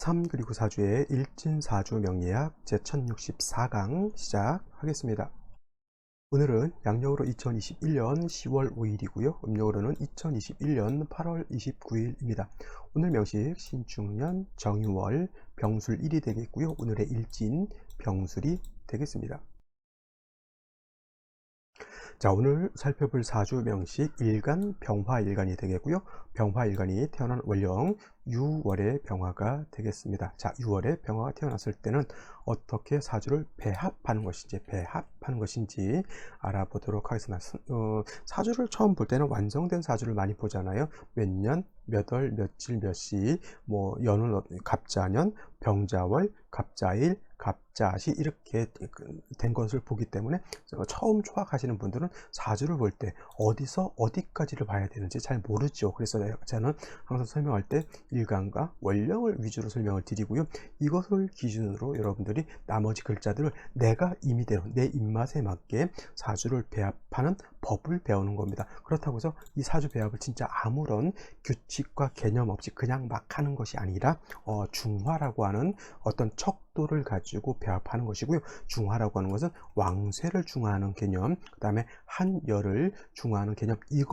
3 그리고 4주의 일진사주 명리학 제1064강 시작하겠습니다. 오늘은 양력으로 2021년 10월 5일이고요. 음력으로는 2021년 8월 29일입니다. 오늘 명식 신축년 정유월 병술 1이 되겠고요. 오늘의 일진 병술이 되겠습니다. 자, 오늘 살펴볼 사주 명식 일간 병화일간이 되겠고요. 병화일간이 태어난 월령 6월의 병화가 되겠습니다. 자, 6월에 병화가 태어났을 때는 어떻게 사주를 배합하는 것인지 알아보도록 하겠습니다. 사주를 처음 볼 때는 완성된 사주를 많이 보잖아요. 몇 년, 몇 월, 며칠, 몇 시, 뭐 연은 갑자년, 병자월, 갑자일, 갑자시 이렇게 된 것을 보기 때문에 처음 초학하시는 분들은 사주를 볼 때 어디서 어디까지를 봐야 되는지 잘 모르죠. 그래서 저는 항상 설명할 때 일간과 원령을 위주로 설명을 드리고요. 이것을 기준으로 여러분들이 나머지 글자들을 내가 임의대로 내 입맛에 맞게 사주를 배합하는 법을 배우는 겁니다. 그렇다고 해서 이 사주 배합을 진짜 아무런 규칙과 개념 없이 그냥 막 하는 것이 아니라 중화라고 하는 어떤 척도를 가지고 배합하는 것이고요. 중화라고 하는 것은 왕쇠를 중화하는 개념, 그 다음에 한열을 중화하는 개념, 이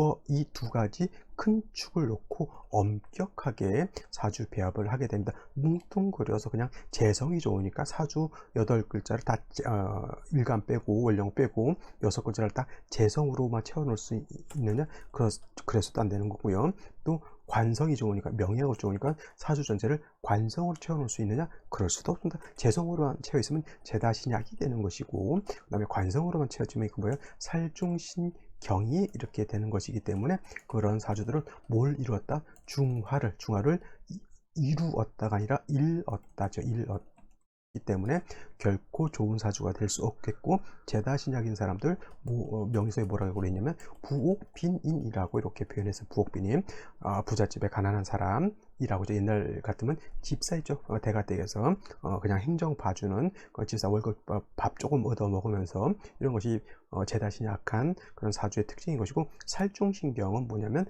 두 가지 큰 축을 놓고 엄격하게 사주 배합을 하게 됩니다. 뭉뚱그려서 그냥 재성이 좋으니까 사주 8글자를 다 일간 빼고 원령 빼고 6글자를 다 재성으로만 채워놓을 수 있느냐? 그래서도 안 되는 거고요. 또 관성이 좋으니까, 명예가 좋으니까 사주 전체를 관성으로 채워놓을 수 있느냐? 그럴 수도 없습니다. 재성으로만 채워 있으면 재다신약이 되는 것이고, 그 다음에 관성으로만 채워지면 이거 뭐예요? 살중신경이 이렇게 되는 것이기 때문에 그런 사주들은 뭘 이루었다? 중화를 이루었다가 아니라 일었다죠. 이 때문에 결코 좋은 사주가 될 수 없겠고, 재다신약인 사람들 명리서에 뭐라고 그랬냐면 부옥빈인이라고 이렇게 표현해서 부옥빈인, 부잣집에 가난한 사람이라고. 옛날 같으면 집사 있죠. 대가댁에서 그냥 행정 봐주는 집사 월급 밥 조금 얻어 먹으면서 이런 것이 재다신약한 그런 사주의 특징인 것이고, 살중신경은 뭐냐면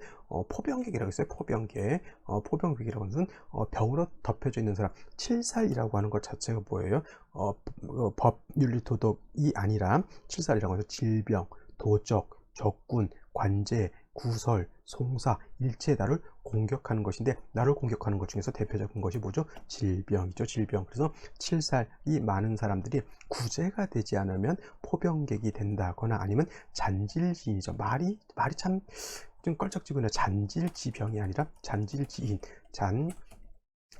포병객이라고 했어요. 포병객이라고 하는 것은 병으로 덮여져 있는 사람, 칠살이라고 하는 것 자체가 뭐예요? 법, 윤리, 도덕이 아니라 칠살이라고 해서 질병, 도적, 적군, 관제, 구설, 송사, 일체 나를 공격하는 것인데, 나를 공격하는 것 중에서 대표적인 것이 뭐죠? 질병이죠. 질병. 그래서 칠살이 많은 사람들이 구제가 되지 않으면 포병객이 된다거나 아니면 잔질지인이죠. 말이 참 좀 껄쩍지근해. 잔질지병이 아니라 잔질지인,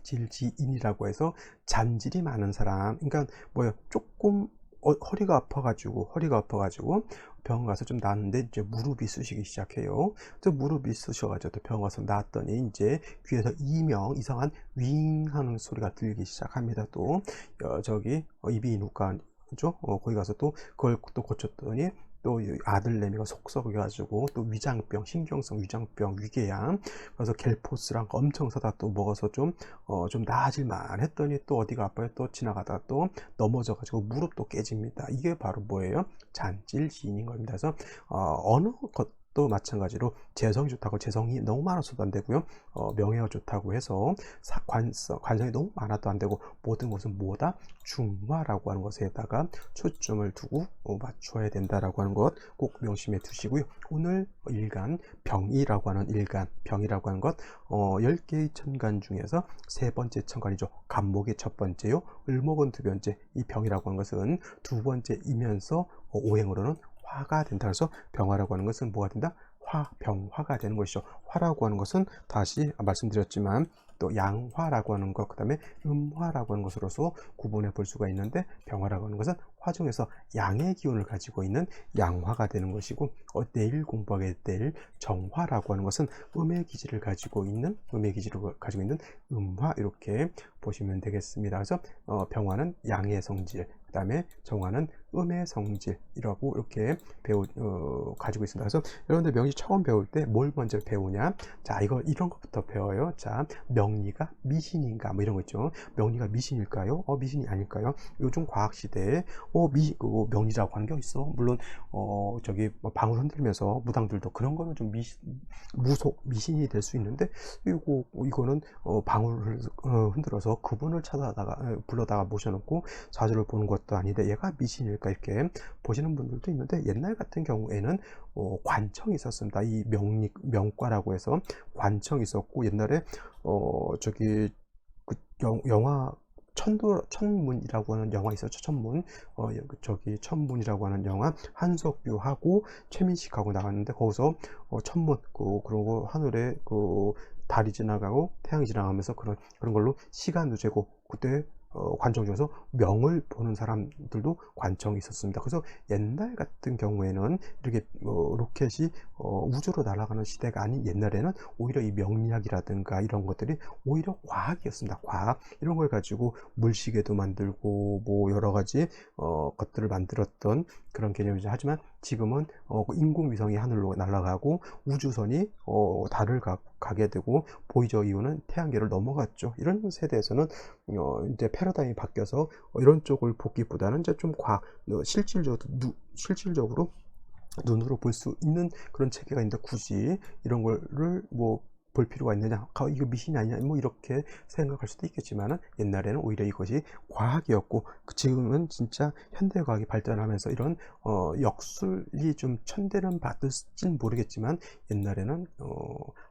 잔질지인이라고 해서 잔질이 많은 사람. 그러니까 뭐예요? 조금 허리가 아파가지고 병원 가서 좀 나았는데 이제 무릎이 쑤시기 시작해요. 또 무릎이 쑤셔가지고 또 병원 가서 나았더니 이제 귀에서 이상한 윙 하는 소리가 들리기 시작합니다. 또 저기 이비인후과죠. 거기 가서 또 그걸 또 고쳤더니 또 아들내미가 속 썩여가지고 또 위장병, 신경성 위장병, 위궤양, 그래서 겔포스랑 엄청 사다 또 먹어서 좀 나아질만 했더니 또 어디가 아파요? 또 지나가다가 또 넘어져가지고 무릎도 깨집니다. 이게 바로 뭐예요? 잔질지인인 겁니다. 그래서 어느 것도 마찬가지로 재성이 좋다고 재성이 너무 많아서도 안 되고요. 명예가 좋다고 해서 관성이 너무 많아도 안 되고, 모든 것은 뭐다? 중화라고 하는 것에다가 초점을 두고 맞춰야 된다라고 하는 것 꼭 명심해 두시고요. 오늘 일간 병이라고 하는 것, 10개의 천간 중에서 세 번째 천간이죠. 간목이 첫 번째요, 을목은 두 번째. 이 병이라고 하는 것은 두 번째이면서 오행으로는 화가 된다. 그래서 병화라고 하는 것은 뭐가 된다? 병화가 되는 것이죠. 화라고 하는 것은 다시 말씀드렸지만 또 양화라고 하는 것, 그 다음에 음화라고 하는 것으로서 구분해 볼 수가 있는데, 병화라고 하는 것은 화 중에서 양의 기운을 가지고 있는 양화가 되는 것이고, 내일 공부하게 될 정화라고 하는 것은 음의 기질을 가지고 있는 음화, 이렇게 보시면 되겠습니다. 그래서 병화는 양의 성질, 그 다음에 정화는 음의 성질이라고 이렇게 가지고 있습니다. 그래서 여러분들 명리 처음 배울 때 뭘 먼저 배우냐? 자, 이런 것부터 배워요. 자, 명리가 미신인가? 뭐 이런 거 있죠. 명리가 미신일까요? 미신이 아닐까요? 요즘 과학 시대에 명리라고 하는 게 있어. 물론 저기 뭐 방울 흔들면서 무당들도 그런 거는 좀 미신이 될 수 있는데, 이거는 방울을 흔들어서 그분을 찾아다가 불러다가 모셔놓고 사주를 보는 것도 아닌데 얘가 미신일까 이렇게 보시는 분들도 있는데, 옛날 같은 경우에는 관청이 있었습니다. 이 명과라고 해서 관청이 있었고, 옛날에 저기 그 영화 천문이라고 하는 영화 있었죠. 천문. 저기 천문이라고 하는 영화, 한석규하고 최민식하고 나갔는데, 거기서 천문 그러고 하늘에 달이 지나가고 태양이 지나가면서 그런 걸로 시간도 재고, 그때 관청 중에서 명을 보는 사람들도 관청이 있었습니다. 그래서 옛날 같은 경우에는 이렇게 로켓이 우주로 날아가는 시대가 아닌 옛날에는 오히려 이 명리학이라든가 이런 것들이 오히려 과학이었습니다. 과학 이런 걸 가지고 물시계도 만들고 뭐 여러 가지 것들을 만들었던 그런 개념이죠. 하지만 지금은 인공위성이 하늘로 날아가고 우주선이 달을 가게 되고, 보이저 이후는 태양계를 넘어갔죠. 이런 세대에서는 이제 패러다임이 바뀌어서 이런 쪽을 보기보다는 이제 좀 실질적으로 눈으로 볼 수 있는 그런 체계가 있는데, 굳이 이런 거를 뭐 볼 필요가 있느냐, 이거 미신이 아니냐, 뭐 이렇게 생각할 수도 있겠지만, 옛날에는 오히려 이것이 과학이었고, 지금은 진짜 현대과학이 발전하면서 이런 역술이 좀 천대는 받을진 모르겠지만, 옛날에는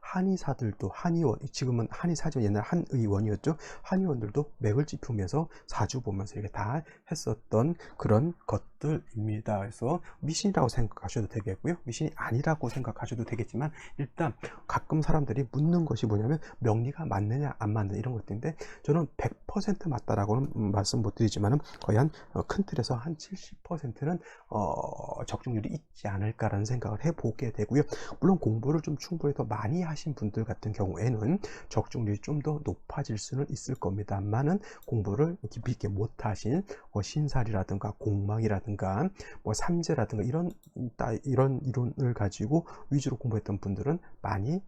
한의사들도, 한의원, 지금은 한의사지만 옛날 한의원이었죠. 한의원들도 맥을 짚으면서 사주 보면서 이렇게 다 했었던 그런 것들입니다. 그래서 미신이라고 생각하셔도 되겠고요, 미신이 아니라고 생각하셔도 되겠지만, 일단 가끔 사람들이 묻는 것이 뭐냐면 명리가 맞느냐 안 맞느냐 이런 것들인데, 저는 100% 맞다라고는 말씀 못 드리지만 거의 한 큰 틀에서 한 70%는 적중률이 있지 않을까라는 생각을 해보게 되고요. 물론 공부를 좀 충분히 더 많이 하신 분들 같은 경우에는 적중률이 좀 더 높아질 수는 있을 겁니다만은, 공부를 깊이 있게 못하신 신살이라든가 공망이라든가 뭐 삼재라든가 이런 이론을 가지고 위주로 공부했던 분들은 많이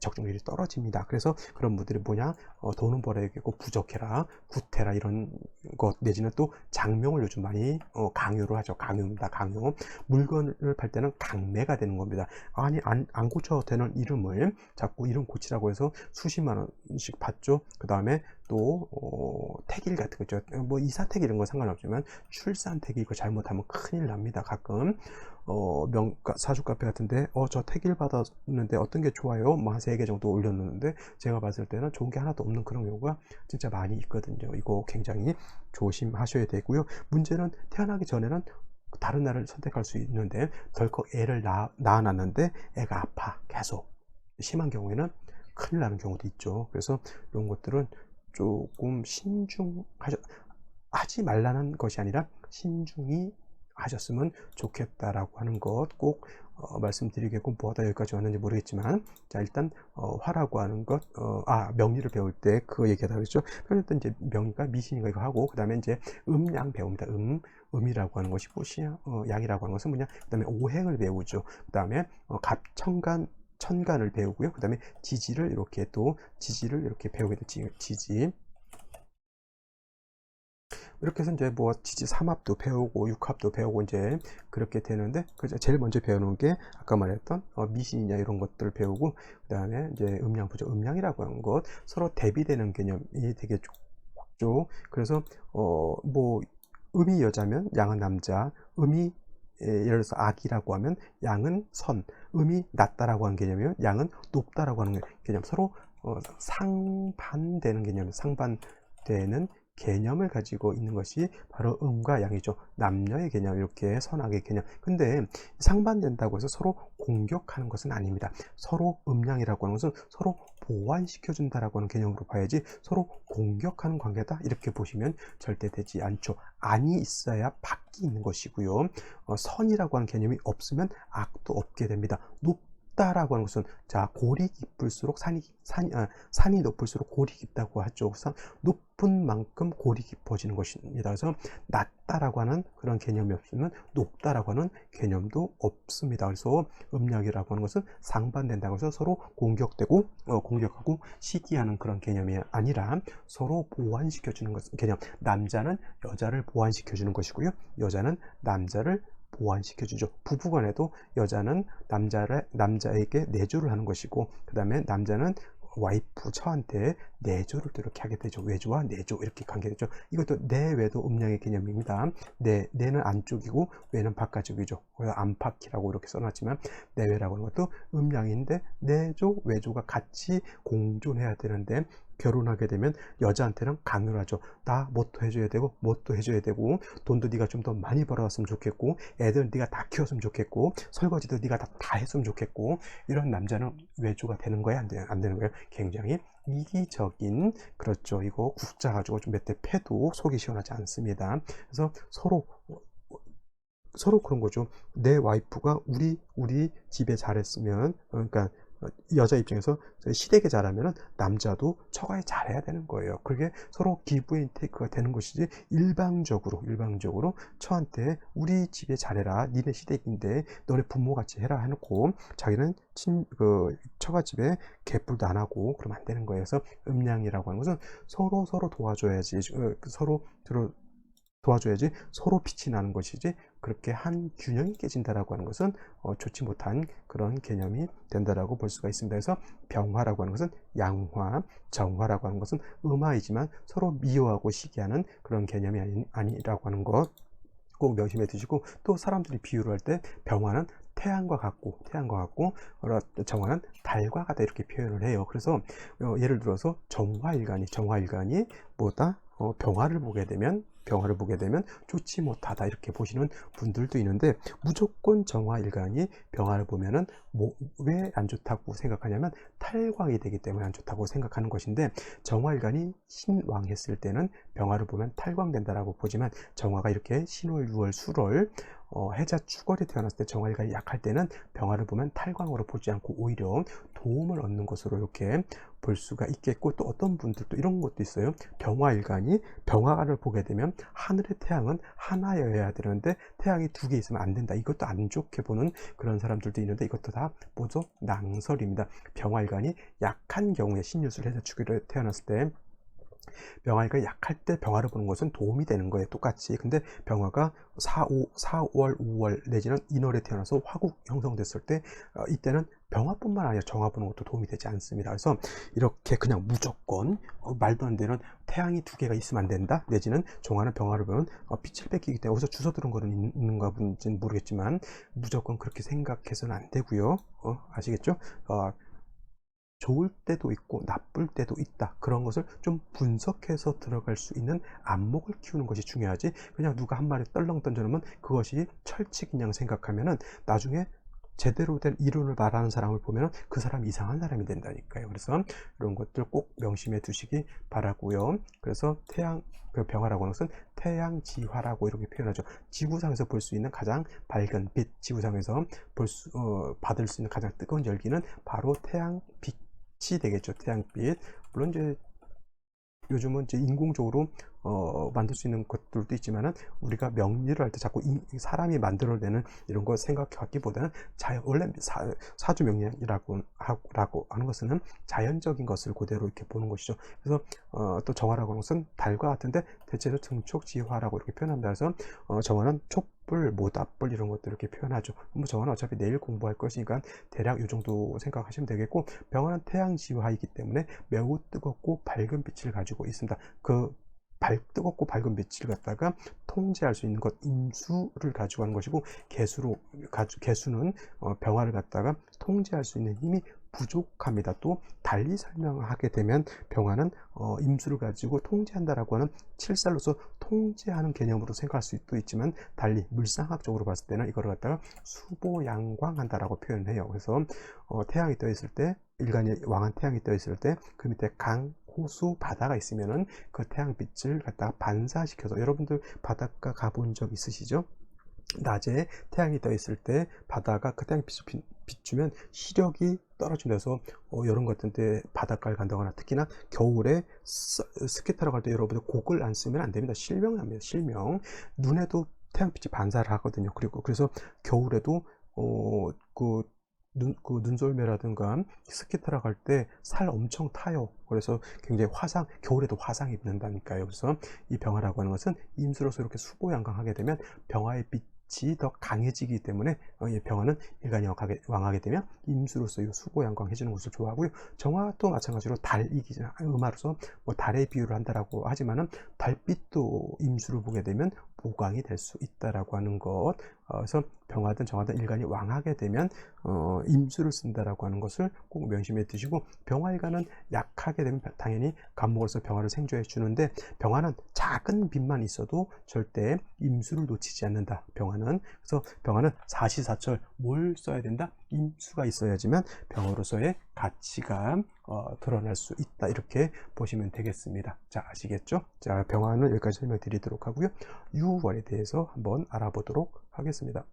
적중률이 떨어집니다. 그래서 그런 분들이 뭐냐, 돈은 벌어야겠고 부적해라, 구태라 이런 것, 내지는 또 장명을 요즘 많이 강요를 하죠. 강요입니다. 강요. 물건을 팔 때는 강매가 되는 겁니다. 아니 안 고쳐도 되는 이름을 자꾸 이름 고치라고 해서 수십만 원씩 받죠. 그 다음에 또 택일 같은 거 있죠. 뭐 이사택 이런 건 상관없지만 출산택 이거 잘못하면 큰일 납니다. 가끔 사주 카페 같은데 저 택일 받았는데 어떤 게 좋아요? 뭐 한 3개 정도 올려놓는데, 제가 봤을 때는 좋은 게 하나도 없는 그런 경우가 진짜 많이 있거든요. 이거 굉장히 조심하셔야 되고요. 문제는 태어나기 전에는 다른 날을 선택할 수 있는데, 덜컥 애를 낳아놨는데 애가 아파, 계속 심한 경우에는 큰일 나는 경우도 있죠. 그래서 이런 것들은 조금 하지 말라는 것이 아니라 신중히 하셨으면 좋겠다라고 하는 것 꼭 말씀드리겠고, 뭐하다 여기까지 왔는지 모르겠지만, 자 일단 화라고 하는 것, 명리를 배울 때 그 얘기하다 그랬죠. 일단 이제 명리가 미신인가 이거 하고, 그 다음에 이제 음양 배웁니다. 음이라고 하는 것이 양이라고 하는 것은 뭐냐, 그 다음에 오행을 배우죠. 그 다음에 갑천간 천간을 배우고요. 그 다음에 지지를 이렇게 배우게 되죠. 지지. 이렇게 해서 이제 뭐 지지 3합도 배우고 6합도 배우고 이제 그렇게 되는데, 제일 먼저 배우는 게 아까 말했던 미신이냐 이런 것들을 배우고, 그 다음에 이제 음양 보죠. 음양이라고 하는 것, 서로 대비되는 개념이 되게 좋죠. 그래서 뭐 음이 여자면 양은 남자, 음이 예를 들어서 악이라고 하면 양은 선, 음이 낮다라고 하는 개념이면 양은 높다라고 하는 개념, 서로 상반되는 개념, 상반되는 개념을 가지고 있는 것이 바로 음과 양이죠. 남녀의 개념, 이렇게 선악의 개념. 근데 상반된다고 해서 서로 공격하는 것은 아닙니다. 서로 음양이라고 하는 것은 서로 보완시켜 준다라고 하는 개념으로 봐야지, 서로 공격하는 관계다 이렇게 보시면 절대 되지 않죠. 안이 있어야 밖이 있는 것이고요. 선이라고 하는 개념이 없으면 악도 없게 됩니다. 깊다라고 하는 것은, 자, 골이 깊을수록 산이 높을수록 골이 깊다고 하죠. 그래서 높은 만큼 골이 깊어지는 것입니다. 그래서 낮다라고 하는 그런 개념이 없으면 높다라고 하는 개념도 없습니다. 그래서 음력이라고 하는 것은 상반된다고 해서 서로 공격하고 시기하는 그런 개념이 아니라 서로 보완시켜주는 개념. 남자는 여자를 보완시켜주는 것이고요, 여자는 남자를 보완시켜주죠. 부부간에도 여자는 남자에게 내조를 하는 것이고, 그 다음에 남자는 와이프 처한테 내조를 또 이렇게 하게 되죠. 외조와 내조, 이렇게 관계되죠. 이것도 내외도 음양의 개념입니다. 내는 안쪽이고 외는 바깥쪽이죠. 그래서 안팎이라고 이렇게 써놨지만, 내외라고 하는 것도 음양인데 내조, 외조가 같이 공존해야 되는데, 결혼하게 되면 여자한테는 강요를 하죠. 나 뭣도 해줘야 되고 뭣도 해줘야 되고, 돈도 네가 좀 더 많이 벌어왔으면 좋겠고, 애들은 네가 다 키웠으면 좋겠고, 설거지도 네가 다 했으면 좋겠고, 이런 남자는 외조가 되는 거예요, 안 되는 거예요? 굉장히 이기적인, 그렇죠. 이거 국자 가지고 좀 몇 대 패도 속이 시원하지 않습니다. 그래서 서로 그런 거죠. 내 와이프가 우리 집에 잘했으면, 그러니까 여자 입장에서 시댁에 잘하면 남자도 처가에 잘해야 되는 거예요. 그게 서로 기브 앤 테이크가 되는 것이지, 일방적으로 처한테 우리 집에 잘해라, 니네 시댁인데 너네 부모같이 해라 해놓고 자기는 처가집에 개뿔도 안 하고 그러면 안 되는 거예요. 그래서 음양이라고 하는 것은 서로 도와줘야지, 도와줘야지 서로 빛이 나는 것이지, 그렇게 한 균형이 깨진다라고 하는 것은 좋지 못한 그런 개념이 된다라고 볼 수가 있습니다. 그래서 병화라고 하는 것은 양화, 정화라고 하는 것은 음화이지만 서로 미워하고 시기하는 그런 개념이 아니라고 하는 것 꼭 명심해 두시고, 또 사람들이 비유를 할 때 병화는 태양과 같고 정화는 달과 같다, 이렇게 표현을 해요. 그래서 예를 들어서 정화일간이 뭐다? 병화를 보게 되면 좋지 못하다, 이렇게 보시는 분들도 있는데, 무조건 정화일간이 병화를 보면은 왜 안 좋다고 생각하냐면 탈광이 되기 때문에 안 좋다고 생각하는 것인데, 정화일간이 신왕했을 때는 병화를 보면 탈광된다라고 보지만, 정화가 이렇게 신월, 유월, 술월 해자 축월이 태어났을 때 정화일간이 약할 때는 병화를 보면 탈광으로 보지 않고 오히려 도움을 얻는 것으로 이렇게 볼 수가 있겠고, 또 어떤 분들도 이런 것도 있어요. 병화를 보게 되면 하늘의 태양은 하나여야 되는데 태양이 두 개 있으면 안 된다, 이것도 안 좋게 보는 그런 사람들도 있는데, 이것도 다 뭐죠? 낭설입니다. 병화일간이 약한 경우에 신유술 해자 축월에 태어났을 때, 병화가 약할 때 병화를 보는 것은 도움이 되는 거예요, 똑같이. 근데 병화가 4월, 5월 내지는 인월에 태어나서 화국 형성됐을 때, 이때는 병화뿐만 아니라 정화 보는 것도 도움이 되지 않습니다. 그래서 이렇게 그냥 무조건 말도 안 되는 태양이 두 개가 있으면 안 된다, 내지는 정화는 병화를 보면 빛을 뺏기기 때문에, 어디서 주워 들은 거는 있는가 본지는 모르겠지만 무조건 그렇게 생각해서는 안 되고요. 아시겠죠? 좋을 때도 있고 나쁠 때도 있다, 그런 것을 좀 분석해서 들어갈 수 있는 안목을 키우는 것이 중요하지, 그냥 누가 한 마리 떨렁 던져놓으면 그것이 철칙이냐 생각하면은 나중에 제대로 된 이론을 말하는 사람을 보면 그 사람이 이상한 사람이 된다니까요. 그래서 이런 것들 꼭 명심해 두시기 바라고요. 그래서 병화라고 하는 것은 태양지화라고 이렇게 표현하죠. 지구상에서 볼 수 있는 가장 밝은 빛, 지구상에서 받을 수 있는 가장 뜨거운 열기는 바로 태양빛이 되겠죠. 태양빛. 물론 이제 요즘은 이제 인공적으로 만들 수 있는 것들도 있지만은, 우리가 명리를 할 때 자꾸 사람이 만들어내는 이런 거 생각하기보다는 원래 사주 명리라고 하는 것은 자연적인 것을 그대로 이렇게 보는 것이죠. 그래서 또 정화라고 하는 것은 달과 같은데 대체로 등촉지화라고 이렇게 표현합니다. 그래서 정화는 촛불, 모닥불 이런 것들 이렇게 표현하죠. 뭐 정화는 어차피 내일 공부할 것이니까 대략 이 정도 생각하시면 되겠고, 병화는 태양지화이기 때문에 매우 뜨겁고 밝은 빛을 가지고 있습니다. 뜨겁고 밝은 빛을 갖다가 통제할 수 있는 것, 임수를 가지고 하는 것이고, 개수는 병화를 갖다가 통제할 수 있는 힘이 부족합니다. 또 달리 설명하게 되면 병화는 임수를 가지고 통제한다라고 하는 칠살로서 통제하는 개념으로 생각할 수도 있지만, 달리 물상학적으로 봤을 때는 이거를 갖다가 수보양광한다라고 표현해요. 그래서 태양이 떠 있을 때, 일간이 왕한 태양이 떠 있을 때 그 밑에 강, 호수, 바다가 있으면은 그 태양빛을 갖다가 반사시켜서, 여러분들 바닷가 가본 적 있으시죠? 낮에 태양이 떠 있을 때 바다가 그 태양빛을 비추면 시력이 떨어지면서 여름 같은 때 바닷가를 간다거나 특히나 겨울에 스키 타러 갈 때 여러분들 곡을 안 쓰면 안 됩니다. 실명이 납니다. 실명. 눈에도 태양빛이 반사를 하거든요. 그리고 그래서 겨울에도 눈썰매라든가 스키 타러 갈 때 살 엄청 타요. 그래서 굉장히 겨울에도 화상 입는다니까요. 그래서 이 병화라고 하는 것은 임수로서 이렇게 수고양강하게 되면 병화의 빛이 더 강해지기 때문에 이 병화는 일간이 왕하게 되면 임수로서 이 수고양강해지는 것을 좋아하고요. 정화도 마찬가지로 달이기잖아. 음화로서 뭐 달의 비유를 한다라고 하지만은 달빛도 임수를 보게 되면 보강이 될 수 있다라고 하는 것. 그래서 병화든 정화든 일간이 왕하게 되면 임수를 쓴다라고 하는 것을 꼭 명심해 두시고, 병화일간은 약하게 되면 당연히 간목으로서 병화를 생조해 주는데, 병화는 작은 빛만 있어도 절대 임수를 놓치지 않는다. 병화는. 그래서 병화는 사시사철 뭘 써야 된다? 임수가 있어야지만 병화로서의 가치가 드러날 수 있다. 이렇게 보시면 되겠습니다. 자, 아시겠죠? 자, 병화는 여기까지 설명드리도록 하고요. 유월에 대해서 한번 알아보도록 하겠습니다.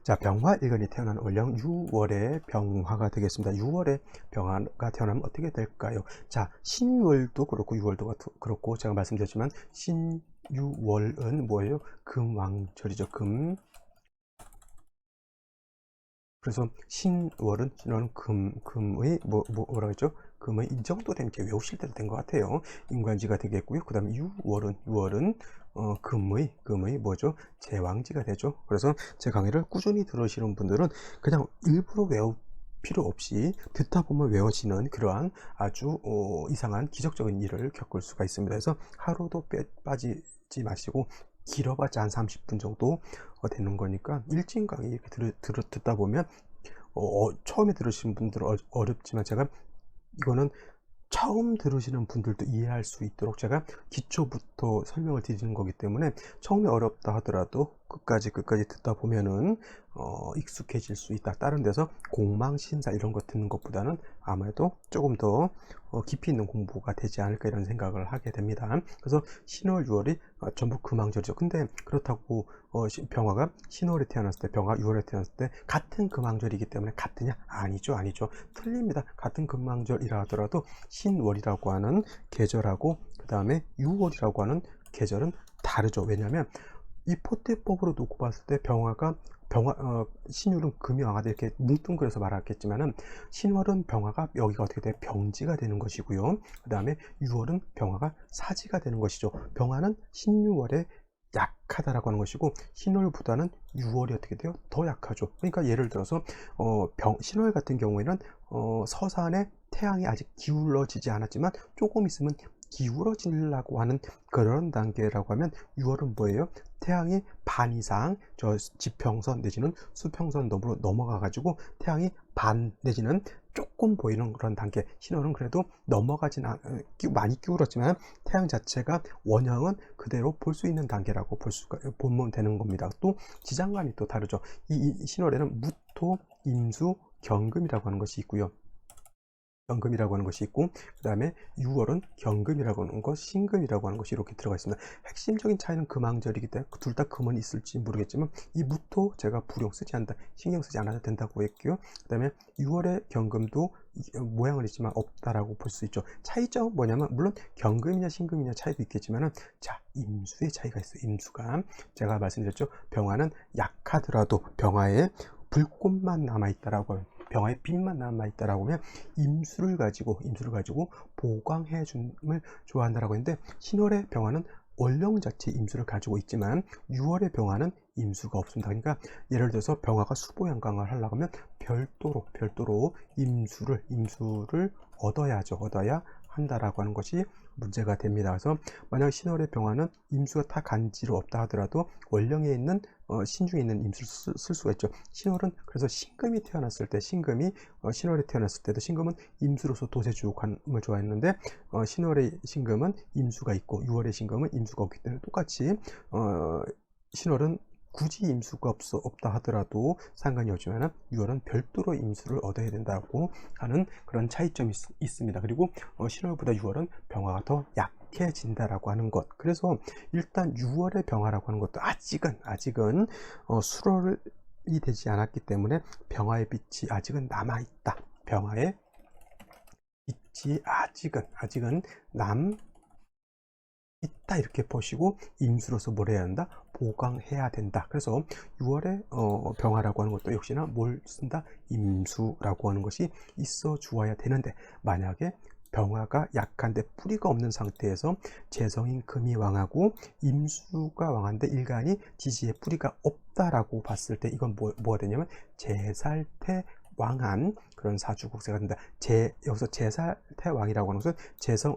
자, 병화일간이 태어난 월령 6월에 병화가 되겠습니다. 6월에 병화가 태어나면 어떻게 될까요? 자, 신월도 그렇고 6월도 그렇고 제가 말씀드렸지만 신유월은 뭐예요? 금왕절이죠. 금. 그래서 신월은 금의 뭐라고 했죠? 금의 이 정도 되면 이제 외우실 때도 된 것 같아요. 인관지가 되겠고요. 그 다음에 6월은 금의 뭐죠? 제왕지가 되죠. 그래서 제 강의를 꾸준히 들으시는 분들은 그냥 일부러 외울 필요 없이 듣다 보면 외워지는 그러한 아주 이상한 기적적인 일을 겪을 수가 있습니다. 그래서 하루도 빠지지 마시고, 길어봤자 한 30분 정도 되는 거니까 일진 강의 이렇게 듣다 보면 처음에 들으시는 분들은 어렵지만, 제가 이거는 처음 들으시는 분들도 이해할 수 있도록 제가 기초부터 설명을 드리는 거기 때문에 처음에 어렵다 하더라도 끝까지 듣다 보면은 익숙해질 수 있다. 다른 데서 공망신사 이런 거 듣는 것보다는 아무래도 조금 더 깊이 있는 공부가 되지 않을까 이런 생각을 하게 됩니다. 그래서 신월 6월이 전부 금왕절이죠. 근데 그렇다고 병화가 신월에 태어났을 때, 병화 6월에 태어났을 때 같은 금왕절이기 때문에 같으냐? 아니죠. 틀립니다. 같은 금왕절이라 하더라도 신월이라고 하는 계절하고 그 다음에 6월이라고 하는 계절은 다르죠. 왜냐하면 이 포태법으로 놓고 봤을 때 신율은 금이 왕하다 이렇게 뭉뚱그려서 말하겠지만은, 신월은 병화가 여기가 어떻게 돼? 병지가 되는 것이고요. 그 다음에 6월은 병화가 사지가 되는 것이죠. 병화는 신유월에 약하다라고 하는 것이고, 신월보다는 6월이 어떻게 돼요? 더 약하죠. 그러니까 예를 들어서 신월 같은 경우에는 서산에 태양이 아직 기울어지지 않았지만 조금 있으면 기울어지려고 하는 그런 단계라고 하면, 6월은 뭐예요? 태양이 반 이상 저 지평선 내지는 수평선 너머로 넘어가 가지고 태양이 반 내지는 조금 보이는 그런 단계. 신월은 그래도 많이 기울었지만 태양 자체가 원형은 그대로 볼 수 있는 단계라고 보면 되는 겁니다. 또 지장간이 또 다르죠. 이 신월에는 무토, 임수, 경금이라고 하는 것이 있고요. 경금이라고 하는 것이 있고, 그 다음에 6월은 경금이라고 하는 것, 신금이라고 하는 것이 이렇게 들어가 있습니다. 핵심적인 차이는 금왕절이기 때문에 둘 다 금은 있을지 모르겠지만, 이 무토 제가 신경 쓰지 않아도 된다고 했고요. 그 다음에 6월의 경금도 모양은 있지만 없다라고 볼 수 있죠. 차이점은 뭐냐면, 물론 경금이냐 신금이냐 차이도 있겠지만은, 자, 임수의 차이가 있어요. 임수가 제가 말씀드렸죠. 병화는 약하더라도 병화에 불꽃만 남아있다라고 하면, 병화의 빛만 남아있다라고 하면 임수를 가지고 보강해 줌을 좋아한다라고 했는데, 신월의 병화는 월령 자체 임수를 가지고 있지만 6월의 병화는 임수가 없습니다. 그러니까 예를 들어서 병화가 수보양강을 하려고 하면 별도로 임수를 얻어야 한다라고 하는 것이 문제가 됩니다. 그래서 만약 신월의 병화는 임수가 다 간지로 없다 하더라도 월령에 있는 신중에 있는 임수를 쓸 수가 있죠. 신월은 그래서 신월에 태어났을 때도 신금은 임수로서 도세주관을 좋아했는데, 신월의 신금은 임수가 있고 6월의 신금은 임수가 없기 때문에 똑같이 신월은 굳이 임수가 없다 하더라도 상관이 없지만 6월은 별도로 임수를 얻어야 된다고 하는 그런 차이점이 있습니다. 그리고 신월보다 6월은 병화가 더 약해진다라고 하는 것. 그래서 일단 6월의 병화라고 하는 것도 아직은 수월을 되지 않았기 때문에 병화의 빛이 아직은 남아있다. 병화의 빛이 아직은 남 있다 이렇게 보시고 임수로서 뭘 해야 한다? 보강해야 된다. 그래서 6월에 병화라고 하는 것도 역시나 뭘 쓴다? 임수라고 하는 것이 있어 주어야 되는데, 만약에 병화가 약한데 뿌리가 없는 상태에서 재성인 금이 왕하고 임수가 왕한데 일간이 지지에 뿌리가 없다라고 봤을 때 이건 뭐가 되냐면 제살태왕한 그런 사주국세가 된다. 여기서 제살태왕이라고 하는 것은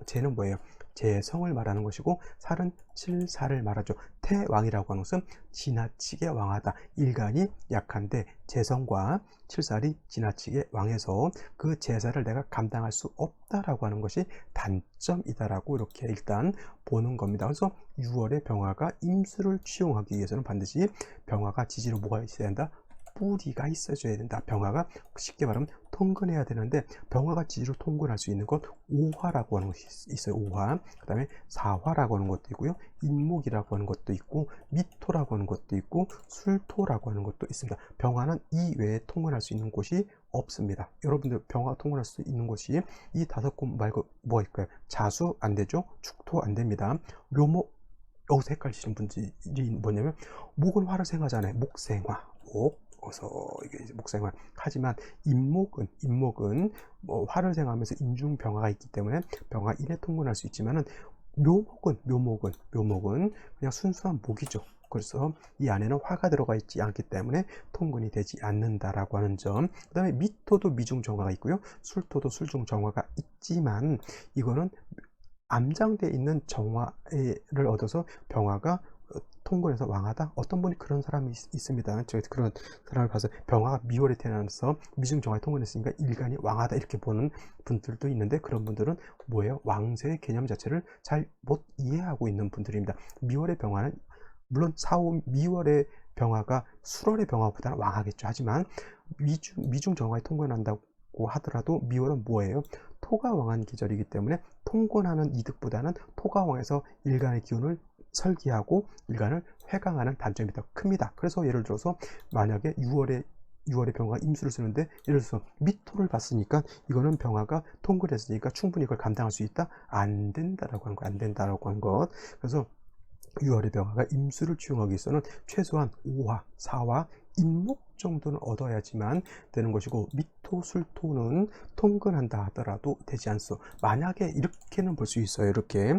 제는 뭐예요? 재성을 말하는 것이고, 살은 칠살을 말하죠. 태왕이라고 하는 것은 지나치게 왕하다. 일간이 약한데 재성과 칠살이 지나치게 왕해서 그 제사를 내가 감당할 수 없다라고 하는 것이 단점이다라고 이렇게 일단 보는 겁니다. 그래서 6월에 병화가 임수를 취용하기 위해서는 반드시 병화가 지지로 뭐가 있어야 한다? 뿌리가 있어줘야 된다. 병화가 쉽게 말하면 통근해야 되는데, 병화가 지지로 통근할 수 있는 것 5화라고 하는 것이 있어요. 5화. 그 다음에 4화라고 하는 것도 있고요. 인목이라고 하는 것도 있고, 미토라고 하는 것도 있고, 술토라고 하는 것도 있습니다. 병화는 이 외에 통근할 수 있는 곳이 없습니다. 여러분들 병화가 통근할 수 있는 곳이 이 5곳 말고 뭐가 있을까요? 자수 안 되죠. 축토 안 됩니다. 묘목, 여기서 헷갈리시는 분들이 뭐냐면, 목은 화를 생하잖아요. 목생화, 그래서 이게 목생화. 하지만 임목은 뭐 화를 생하면서 임중병화가 있기 때문에 병화 1에 통근할 수 있지만은, 묘목은 그냥 순수한 목이죠. 그래서 이 안에는 화가 들어가 있지 않기 때문에 통근이 되지 않는다라고 하는 점. 그 다음에 미토도 미중정화가 있고요. 술토도 술중정화가 있지만, 이거는 암장되어 있는 정화를 얻어서 병화가 통근해서 왕하다. 어떤 분이 그런 사람이 있습니다. 제가 그런 사람을 봐서 병화가 미월에 태어나서 미중정화에 통근했으니까 일간이 왕하다 이렇게 보는 분들도 있는데, 그런 분들은 뭐예요? 왕세의 개념 자체를 잘 못 이해하고 있는 분들입니다. 미월의 병화는 물론 미월의 병화가 수월의 병화보다는 왕하겠죠. 하지만 미중정화에 통근한다고 하더라도 미월은 뭐예요? 토가 왕한 계절이기 때문에 통근하는 이득보다는 토가 왕에서 일간의 기운을 설기하고 일간을 회강하는 단점이 더 큽니다. 그래서 예를 들어서 만약에 6월에 병화가 임수를 쓰는데, 예를 들어서 미토를 봤으니까 이거는 병화가 통근했으니까 충분히 이걸 감당할 수 있다? 안 된다라고 하는 거, 안 된다라고 하는 것. 그래서 6월의 병화가 임수를 취용하기 위해서는 최소한 5화, 4화, 인목 정도는 얻어야지만 되는 것이고, 미토, 술토는 통근한다 하더라도 되지 않소. 만약에 이렇게는 볼 수 있어요. 이렇게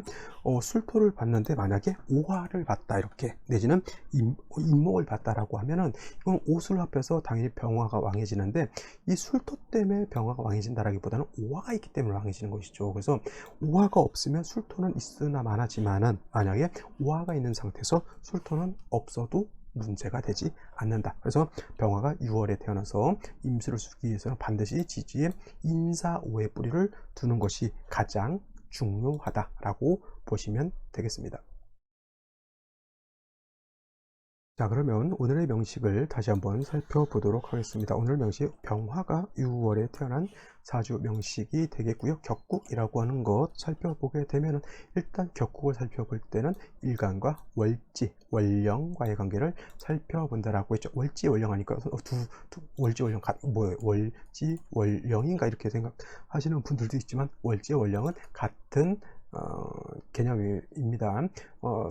술토를 봤는데 만약에 5화를 봤다 이렇게, 내지는 인목을 봤다라고 하면은 이건 옷을 합해서 당연히 병화가 왕해지는데, 이 술토 때문에 병화가 왕해진다라기보다는 5화가 있기 때문에 왕해지는 것이죠. 그래서 5화가 없으면 술토는 있으나 마나지만은, 만약에 5화가 있는 상태에서 술토는 없어도 문제가 되지 않는다. 그래서 병화가 6월에 태어나서 임수를 쓰기 위해서는 반드시 지지에 인사오의 뿌리를 두는 것이 가장 중요하다라고 보시면 되겠습니다. 자, 그러면 오늘의 명식을 다시 한번 살펴보도록 하겠습니다. 오늘 명식, 병화가 6월에 태어난 사주 명식이 되겠고요. 격국이라고 하는 것 살펴보게 되면, 일단 격국을 살펴볼 때는 일간과 월지, 월령과의 관계를 살펴본다라고 했죠. 월지, 월령 하니까 월지, 월령 뭐예요? 월지, 월령인가 이렇게 생각하시는 분들도 있지만, 월지, 월령은 같은 개념입니다.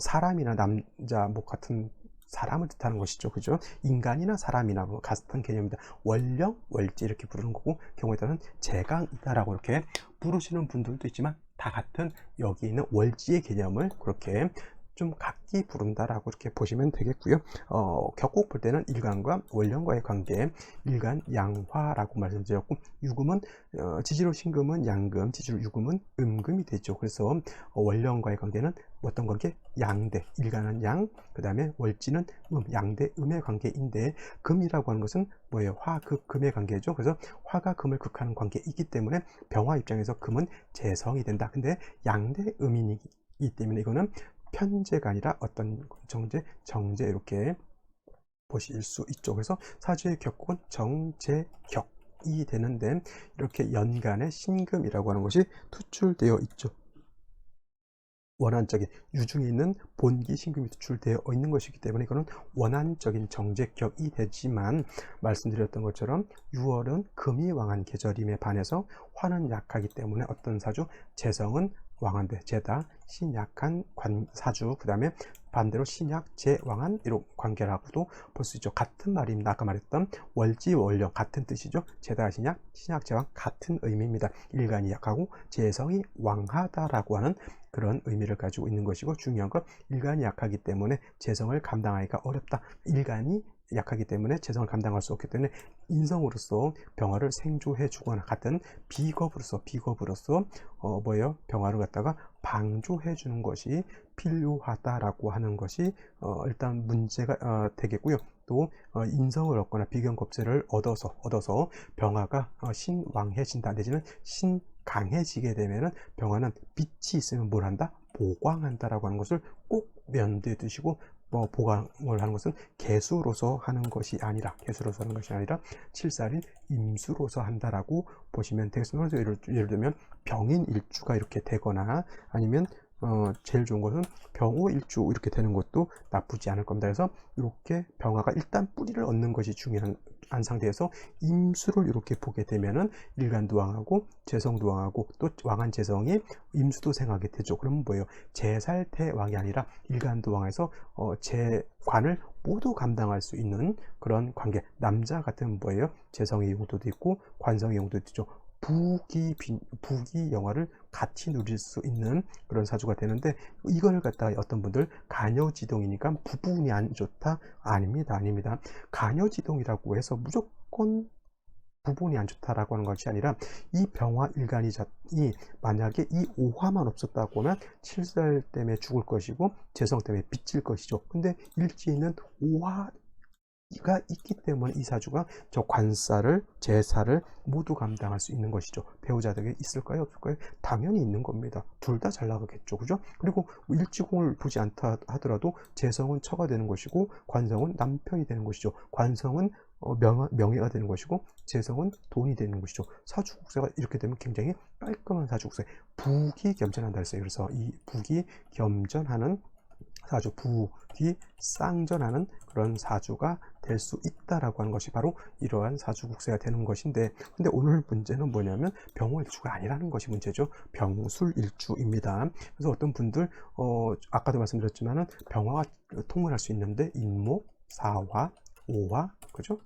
사람이나 남자, 뭐 같은 사람을 뜻하는 것이죠. 그죠? 인간이나 사람이나 뭐 같은 개념입니다. 월령, 월지 이렇게 부르는 거고, 경우에 따라서는 재강이다라고 이렇게 부르시는 분들도 있지만, 다 같은 여기 있는 월지의 개념을 그렇게 좀 각기 부른다라고 이렇게 보시면 되겠고요. 격국 볼 때는 일간과 월령과의 관계, 일간 양화라고 말씀드렸고, 유금은 지지로 신금은 양금, 지지로 유금은 음금이 되죠. 그래서 월령과의 관계는 어떤 관계? 양대, 일간은 양, 그 다음에 월지는 양대 음의 관계인데, 금이라고 하는 것은 뭐예요? 화극 금의 관계죠. 그래서 화가 금을 극하는 관계이기 때문에 병화 입장에서 금은 재성이 된다. 근데 양대 음이기 때문에 이거는 편제가 아니라 어떤 정제 이렇게 보실 수 있죠. 그래서 사주의 격국은 정제격이 되는데, 이렇게 연간에 신금이라고 하는 것이 투출되어 있죠. 원한적인 유중에 있는 본기 신금이 투출되어 있는 것이기 때문에 이거는 원한적인 정제격이 되지만, 말씀드렸던 것처럼 6월은 금이 왕한 계절임에 반해서 화는 약하기 때문에 어떤 사주, 재성은 왕한데 재다, 신약한 사주, 그 다음에 반대로 신약 재왕한 이런 관계라고도 볼 수 있죠. 같은 말입니다. 아까 말했던 월지월령 같은 뜻이죠. 재다 신약, 신약 재왕 같은 의미입니다. 일간이 약하고 재성이 왕하다라고 하는 그런 의미를 가지고 있는 것이고, 중요한 건 일간이 약하기 때문에 재성을 감당하기가 어렵다. 일간이 약하기 때문에 재성을 감당할 수 없기 때문에 인성으로서 병화를 생조해 주거나 같은 비겁으로서 뭐예요? 병화를 갖다가 방조해 주는 것이 필요하다라고 하는 것이 일단 문제가 되겠고요. 또 인성을 얻거나 비견겁세를 얻어서 병화가 신왕해진다 내지는 신강해지게 되면은 병화는 빛이 있으면 뭘 한다? 보광한다라고 하는 것을 꼭 면두에 두시고, 보강을 하는 것은 개수로서 하는 것이 아니라 칠살인 임수로서 한다라고 보시면 되겠습니다. 그래서 예를 들면 병인일주가 이렇게 되거나, 아니면 제일 좋은 것은 병호일주 이렇게 되는 것도 나쁘지 않을 겁니다. 그래서 이렇게 병화가 일단 뿌리를 얻는 것이 중요한 상태에서 임수를 이렇게 보게 되면은 일간도 왕하고 재성도 왕하고 또 왕한 재성이 임수도 생하게 되죠. 그러면 뭐예요? 재살대왕이 아니라 일간도 왕에서 재관을 모두 감당할 수 있는 그런 관계. 남자 같은 뭐예요? 재성의 용도도 있고 관성의 용도도 있죠. 부기 영화를 같이 누릴 수 있는 그런 사주가 되는데, 이걸 갖다가 어떤 분들 간여지동이니까 부분이 안 좋다. 아닙니다. 간여지동이라고 해서 무조건 부분이 안 좋다라고 하는 것이 아니라, 이 병화 일간이 만약에 이 오화만 없었다고 하면 칠살 때문에 죽을 것이고 재성 때문에 빚질 것이죠. 근데 일지에 있는 오화 가 있기 때문에 이 사주가 저 관사를 제사를 모두 감당할 수 있는 것이죠. 배우자들에게 있을까요, 없을까요? 당연히 있는 겁니다. 둘 다 잘 나가겠죠, 그죠? 그리고 일지공을 보지 않다 하더라도 재성은 처가 되는 것이고 관성은 남편이 되는 것이죠. 관성은 명예가 되는 것이고 재성은 돈이 되는 것이죠. 사주국세가 이렇게 되면 굉장히 깔끔한 사주국세, 북이 겸전한다 했어요. 그래서 이 북이 겸전하는 사주, 북이 쌍전하는 그런 사주가 될 수 있다라고 하는 것이 바로 이러한 사주국세가 되는 것인데, 근데 오늘 문제는 뭐냐면 병호일주가 아니라는 것이 문제죠. 병술일주입니다. 그래서 어떤 분들 아까도 말씀드렸지만은 병화가 통일할 수 있는데 인목, 사화, 오화, 그죠?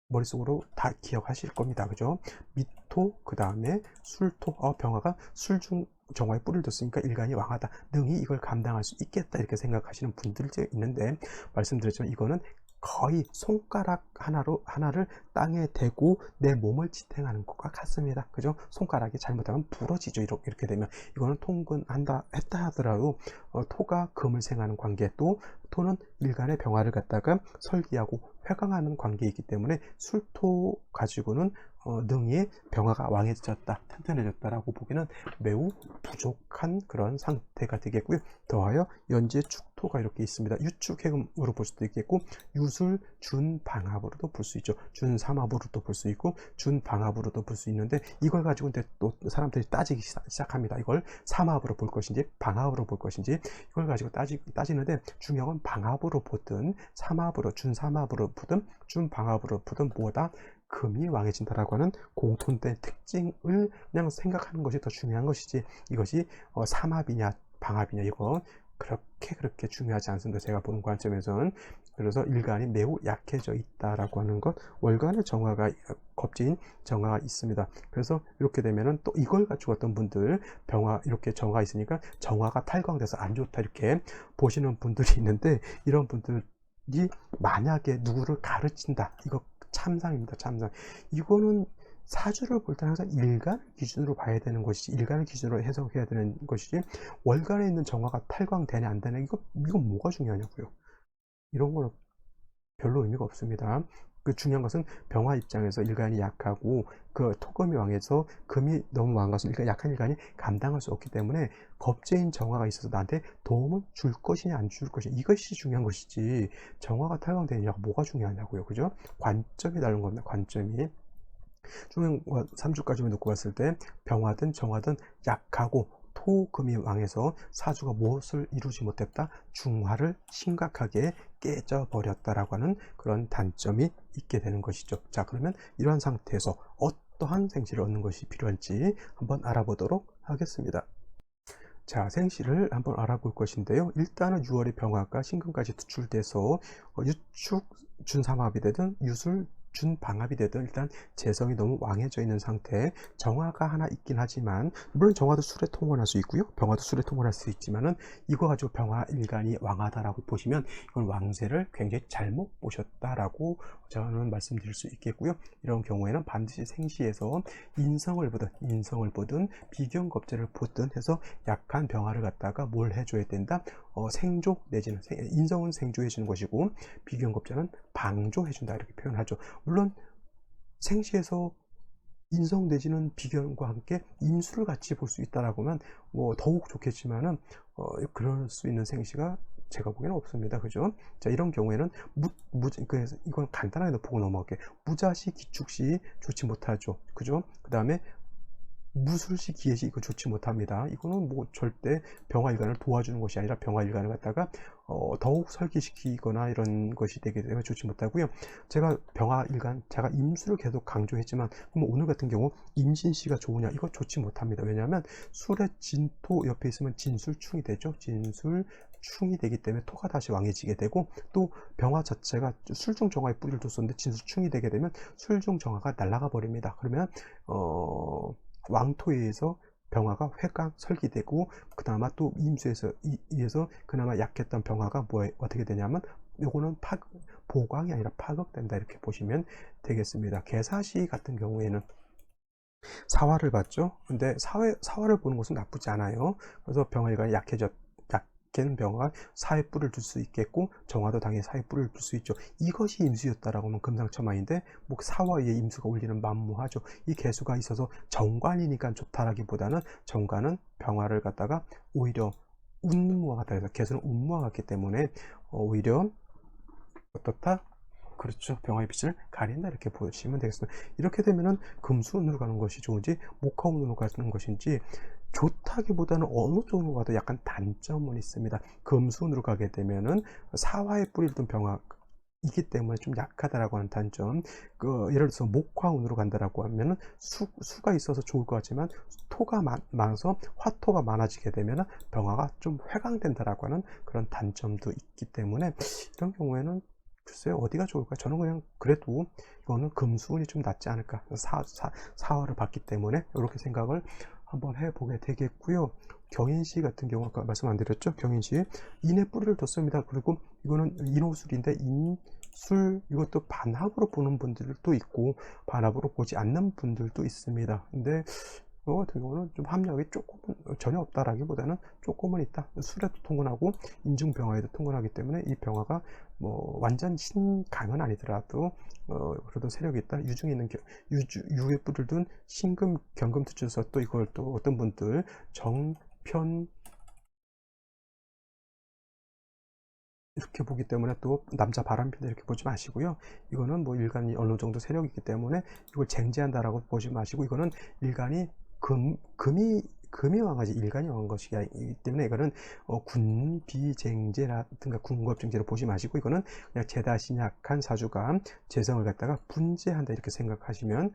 머릿속으로 다 기억하실 겁니다. 그죠? 미토, 그 다음에 술토, 병화가 술중 정화에 뿌리를 뒀으니까 일간이 왕하다, 능히 이걸 감당할 수 있겠다 이렇게 생각하시는 분들이 있는데, 말씀드렸지만 이거는 거의 손가락 하나를 땅에 대고 내 몸을 지탱하는 것과 같습니다. 그죠? 손가락이 잘못하면 부러지죠. 이렇게 되면 이거는 통근한다 했다 하더라도 토가 금을 생하는 관계, 또 토는 일간의 병화를 갖다가 설기하고 회강하는 관계이기 때문에 술토 가지고는 능히 병화가 왕해졌다, 튼튼해졌다라고 보기는 매우 부족한 그런 상태가 되겠고요. 더하여 연재 축토가 이렇게 있습니다. 유축해금으로 볼 수도 있겠고, 유술 준방합으로도 볼 수 있죠. 준삼합으로도 볼 수 있고 준방합으로도 볼 수 있는데, 이걸 가지고 또 사람들이 따지기 시작합니다. 이걸 삼합으로 볼 것인지 방합으로 볼 것인지, 이걸 가지고 따지는데, 중요한 건 방합으로 보든 삼합으로 준삼합으로 보든 준방합으로 보든 뭐다? 금이 왕해진다라고 하는 공통된 특징을 그냥 생각하는 것이 더 중요한 것이지, 이것이 삼합이냐 방합이냐 이건 그렇게 중요하지 않습니다. 제가 보는 관점에서는. 그래서 일간이 매우 약해져 있다라고 하는 것, 월간의 정화가 겁재인 정화가 있습니다. 그래서 이렇게 되면은 또 이걸 가지고 어떤 분들 병화 이렇게 정화가 있으니까 정화가 탈광돼서 안 좋다 이렇게 보시는 분들이 있는데, 이런 분들이 만약에 누구를 가르친다, 이거 참상입니다. 참상. 이거는 사주를 볼 때는 항상 일간 기준으로 봐야 되는 것이지, 일간을 기준으로 해석해야 되는 것이지, 월간에 있는 정화가 탈광되냐 안 되냐 이건 뭐가 중요하냐고요. 이런 거는 별로 의미가 없습니다. 그 중요한 것은 병화 입장에서 일간이 약하고 그 토금이 왕해서 금이 너무 왕한 것은 약한 일간이 감당할 수 없기 때문에 겁재인 정화가 있어서 나한테 도움을 줄 것이냐 안 줄 것이냐 이것이 중요한 것이지, 정화가 탈광되느냐가 뭐가 중요하냐고요. 그죠? 관점이 다른 겁니다. 관점이. 중요한 3주까지만 놓고 봤을 때 병화든 정화든 약하고 토금이 왕해서 사주가 무엇을 이루지 못했다? 중화를 심각하게 깨져버렸다라고 하는 그런 단점이 있게 되는 것이죠. 자, 그러면 이러한 상태에서 어떠한 생시를 얻는 것이 필요할지 한번 알아보도록 하겠습니다. 자, 생시를 한번 알아볼 것인데요. 일단은 6월의 병화가 신금까지 투출돼서 유축 준삼합이 되든 유술 준방합이 되든 일단 재성이 너무 왕해져 있는 상태에 정화가 하나 있긴 하지만, 물론 정화도 술에 통혼할 수 있고요, 병화도 술에 통혼할 수 있지만은 이거 가지고 병화 일간이 왕하다라고 보시면 이건 왕세를 굉장히 잘못 보셨다라고 저는 말씀드릴 수 있겠고요. 이런 경우에는 반드시 생시에서 인성을 보든 비경겁제를 보든 해서 약한 병화를 갖다가 뭘 해줘야 된다? 생조 내지는 인성은 생조해 주는 것이고 비경겁제는 방조해 준다, 이렇게 표현하죠. 물론 생시에서 인성 내지는 비견과 함께 인수를 같이 볼 수 있다라고 하면 뭐 더욱 좋겠지만은 그럴 수 있는 생시가 제가 보기에는 없습니다. 그죠? 자, 이런 경우에는 그래서 이건 간단하게 보고 넘어갈게요. 무자시 기축시 좋지 못하죠. 그죠? 그 다음에 무술시 기예시 이거 좋지 못합니다. 이거는 뭐 절대 병화일간을 도와주는 것이 아니라 병화일간을 갖다가 더욱 설계시키거나 이런 것이 되기 때문에 좋지 못하고요. 제가 병화일간, 제가 임수를 계속 강조했지만 그럼 오늘 같은 경우 임신시가 좋으냐, 이거 좋지 못합니다. 왜냐하면 술의 진토 옆에 있으면 진술충이 되죠. 진술충이 되기 때문에 토가 다시 왕해지게 되고, 또 병화 자체가 술중정화에 뿌리를 뒀었는데 진술충이 되게 되면 술중정화가 날아가 버립니다. 그러면 왕토에 의해서 병화가 회강 설기되고, 그나마 또 임수에서 의해서 그나마 약했던 병화가 어떻게 되냐면 요거는 보강이 아니라 파극된다, 이렇게 보시면 되겠습니다. 개사시 같은 경우에는 사화를 봤죠. 근데 사화를 보는 것은 나쁘지 않아요. 그래서 병화가 약한 병화가 사에 뿔을 둘 수 있겠고 정화도 당연히 사에 뿔을 둘 수 있죠. 이것이 임수였다라고 하면 금상첨화인데 뭐 사화에 임수가 올리는 만무하죠. 이 개수가 있어서 정관이니까 좋다라기보다는 정관은 병화를 갖다가 오히려 운무화가 돼서 개수는 운무화 같기 때문에 오히려 어떻다? 그렇죠. 병화의 빛을 가린다, 이렇게 보시면 되겠습니다. 이렇게 되면은 금수운으로 가는 것이 좋은지 목화운으로 가는 것인지 좋다기보다는 어느 쪽으로 가도 약간 단점은 있습니다. 금수운으로 가게 되면은 사화에 뿌리를 둔 병화이기 때문에 좀 약하다라고 하는 단점. 예를 들어서 목화운으로 간다라고 하면은 수가 있어서 좋을 것 같지만 토가 많아서 화토가 많아지게 되면 병화가 좀 회강된다라고 하는 그런 단점도 있기 때문에 이런 경우에는 글쎄요, 어디가 좋을까? 저는 그냥 그래도 이거는 금수운이 좀 낫지 않을까, 사화를 봤기 때문에 이렇게 생각을 한번 해보게 되겠고요. 경인시 같은 경우 아까 말씀 안 드렸죠? 경인시 인의 뿌리를 뒀습니다. 그리고 이거는 인호술인데 인술, 이것도 반합으로 보는 분들도 있고 반합으로 보지 않는 분들도 있습니다. 근데 이거 같은 경우는 좀 합력이 조금은 전혀 없다라기보다는 조금은 있다. 술에도 통근하고 인중병화에도 통근하기 때문에 이 병화가 뭐 완전 신강은 아니더라도 그래도 세력이 있다. 유중에 있는 유에 뿔을 둔 신금 경금 투출서, 또 이걸 또 어떤 분들 정편 이렇게 보기 때문에 또 남자 바람핀다 이렇게 보지 마시고요. 이거는 뭐 일간이 어느 정도 세력이 있기 때문에 이걸 쟁제한다라고 보지 마시고, 이거는 일간이 금이 왕하지 일간이 왕한 것이기 때문에 이거는 군비쟁제라든가 군겁쟁제로 보지 마시고, 이거는 그냥 죄다 신약한 사주가 재성을 갖다가 분재한다, 이렇게 생각하시면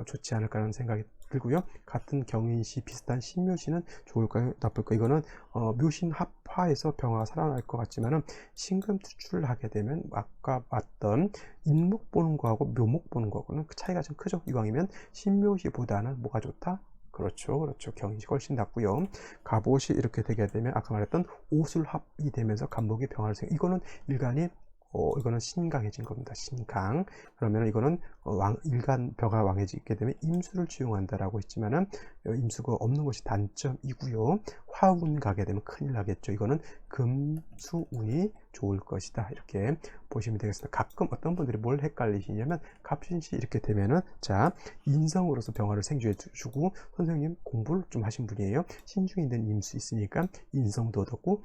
좋지 않을까 하는 생각이 들고요. 같은 경인시 비슷한 신묘시는 좋을까요, 나쁠까요? 이거는 묘신 합화에서 병화가 살아날 것 같지만은 신금 투출을 하게 되면 아까 봤던 인목 보는 거하고 묘목 보는 거하고는 그 차이가 좀 크죠. 이왕이면 신묘시보다는 뭐가 좋다? 그렇죠. 경인시 훨씬 낫고요. 갑옷이 이렇게 되게 되면 아까 말했던 오술합이 되면서 간목이 병화를 이거는 일간이 이거는 신강해진 겁니다. 신강. 그러면 이거는 일간 벼가 왕해지게 되면 임수를 지용한다라고 했지만은 임수가 없는 것이 단점이고요. 화운 가게 되면 큰일 나겠죠. 이거는 금수운이 좋을 것이다, 이렇게 보시면 되겠습니다. 가끔 어떤 분들이 뭘 헷갈리시냐면 갑신시 이렇게 되면은 자, 인성으로서 병화를 생주해 주고 선생님 공부를 좀 하신 분이에요. 신중에 있는 임수 있으니까 인성도 얻었고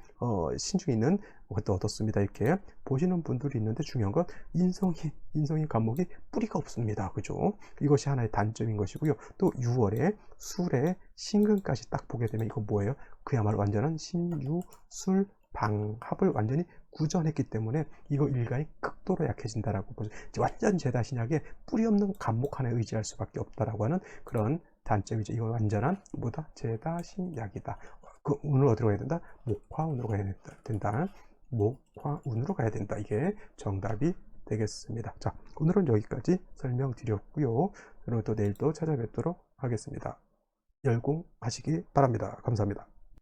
신중에 있는 것도 얻었습니다. 이렇게 보시는 분들이 있는데 중요한 건 인성이 간목이 뿌리가 없습니다. 그죠? 이것이 하나의 단점인 것이고요. 또 6월에 술에 신근까지 딱 보게 되면 이건 뭐예요? 그야말로 완전한 신유술방합을 완전히 구전했기 때문에 이거 일간이 극도로 약해진다라고 보죠. 완전 제다신약에 뿌리 없는 간목 하나에 의지할 수밖에 없다라고 하는 그런 단점이죠. 이건 완전한 뭐다? 제다신약이다. 그 운을 어디로 가야 된다? 목화운으로 가야 된다. 목화운으로 가야 된다. 이게 정답이 되겠습니다. 자, 오늘은 여기까지 설명드렸고요. 그리고 또 내일 또 찾아뵙도록 하겠습니다. 열공하시기 바랍니다. 감사합니다.